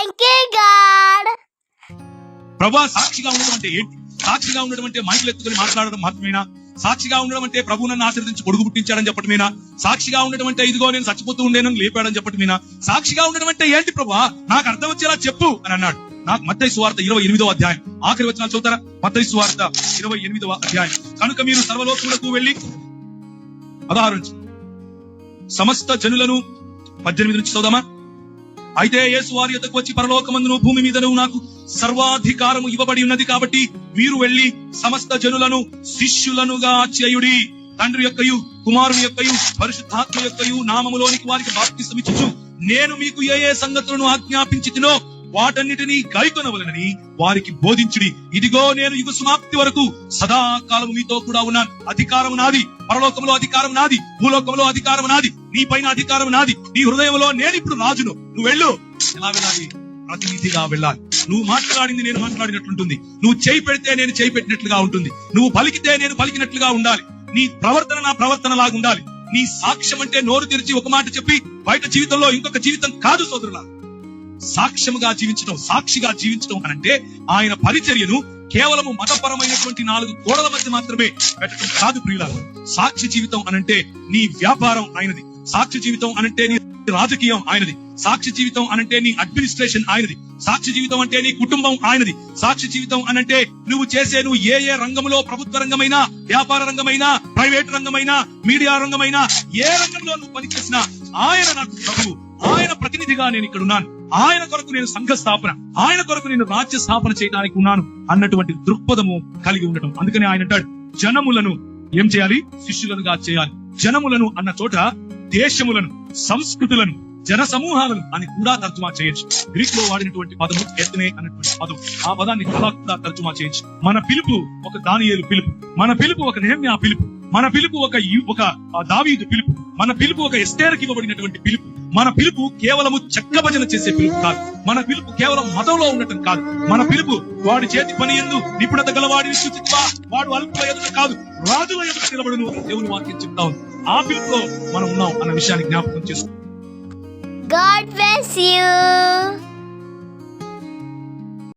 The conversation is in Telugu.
Thank you God. ప్రభా సాక్షిగా ఉండడం అంటే ఏంటి? సాక్షిగా ఉండడం అంటే మైకులు ఎత్తుకొని మాట్లాడడం మాత్రమేనా? సాక్షిగా ఉండడం అంటే ప్రభు నన్ను ఆశీర్వదించి పొడుగు పుట్టించాడని చెప్పటమేనా? సాక్షిగా ఉండడం అంటే ఇదిగో నేను చచ్చిపోతూ ఉండేనని లేపాడని చెప్పటమేనా? సాక్షిగా ఉండడం అంటే ఏంటి ప్రభా? నాకు అర్థం వచ్చేలా చెప్పు అని అన్నాడు. నాకు మత్తయి సువార్త 28వ అధ్యాయం ఆఖరి వచనాలు చదువుతారా? మత్తయి సువార్త 28వ అధ్యాయం. కనుక మీరు సర్వలోకములకు వెళ్ళి 16 నుంచి సమస్త జనులను 18 నుంచి చదువుదామా? అయితే యేసు వారి యొద్దకు వచ్చి పరలోకమందును భూమి మీదను నాకు సర్వాధికారము ఇవ్వబడి ఉన్నది కాబట్టి మీరు వెళ్లి సమస్త జనులను శిష్యులనుగా చేయుడి. తండ్రి యొక్కయు కుమారుని యొక్కయు పరిశుద్ధాత్మ యొక్కయు నామములోనికి వారికి బాప్తిసమిచ్చుచు నేను మీకు ఏ ఏ సంగతులను ఆజ్ఞాపించితినో వాటన్నిటినీ గైకొనవలెనని వారికి బోధించుడి. ఇదిగో నేను యుగ సమాప్తి వరకు సదాకాలము మీతో కూడా ఉన్నాను. అధికారం నాది, పరలోకంలో అధికారం నాది, భూలోకంలో అధికారం నాది, నీ పైన అధికారం నాది. నీ హృదయంలో నేను ఇప్పుడు రాజును. నువ్వు వెళ్ళు. ఎలా వెళ్ళాలి? ప్రతినిధిగా వెళ్ళాలి. నువ్వు మాట్లాడింది నేను మాట్లాడినట్లుంటుంది. నువ్వు చేయి పెడితే నేను చేయి పెట్టినట్లుగా ఉంటుంది. నువ్వు పలికితే నేను పలికినట్లుగా ఉండాలి. నీ ప్రవర్తన నా ప్రవర్తన లాగా ఉండాలి. నీ సాక్ష్యం అంటే నోరు తెరిచి ఒక మాట చెప్పి బయట జీవితంలో ఇంకొక జీవితం కాదు సోదరులా. సాక్ష్యముగా జీవించడం, సాక్షిగా జీవించడం అనంటే ఆయన పరిచర్యను కేవలము మతపరమైనటువంటి 4 గోడల మధ్య మాత్రమే పెట్టడం కాదు ప్రియులారా. సాక్షి జీవితం అనంటే నీ వ్యాపారం ఆయనది. సాక్షి జీవితం అనంటే నీ రాజకీయం ఆయనది. సాక్షి జీవితం అనంటే నీ అడ్మినిస్ట్రేషన్ ఆయనది. సాక్షి జీవితం అంటే నీ కుటుంబం ఆయనది. సాక్షి జీవితం అనంటే నువ్వు ఏ రంగంలో, ప్రభుత్వ రంగమైనా, వ్యాపార రంగమైనా, ప్రైవేట్ రంగమైనా, మీడియా రంగమైనా, ఏ రంగంలో నువ్వు పనిచేసినా ఆయన నాకు ప్రభువు. ఆయన ప్రతినిధిగా నేను ఇక్కడ ఉన్నాను. ఆయన కొరకు నేను సంఘ స్థాపన, ఆయన కొరకు నేను రాజ్య స్థాపన చేయడానికి ఉన్నాను అన్నటువంటి దృక్పథము కలిగి ఉండటం. అందుకని ఆయన అంటాడు, జనములను ఏం చేయాలి? శిష్యులనుగా చేయాలి. జనములను అన్న చోట దేశములను, సంస్కృతులను, జన సమూహాలను అని కూడా తర్జుమా చేయొచ్చు. గ్రీక్ లో వాడినటువంటి పదము ఎత్నే అన్నటువంటి పదం. ఆ పదాన్ని అలా కూడా తర్జుమా చేయొచ్చు. మన పిలుపు ఒక దానియేలు పిలుపు, మన పిలుపు ఒక నెహెమ్యా పిలుపు, మన పిలుపు ఒక దావీదు పిలుపు, మన పిలుపు ఒక ఎస్తేరుకి ఇవ్వబడినటువంటి పిలుపు. మన పిలుపు కేవలము చెక్క భజన చేసే పిలుపు కాదు. మన పిలుపు కేవలం మతంలో ఉండటం కాదు. మన పిలుపు వాడి చేతి పని యందు నిపుణత గలవాడిని సూచిస్తా, వాడు అల్పుల ఎదుట కాదు రాజుల ఎదుట నిలబడును దేవుని వాక్యం చెప్తా ఉంది. ఆ పిలుపులో మనం ఉన్నాం అన్న విషయాన్ని జ్ఞాపకం చేసుకో. God bless you.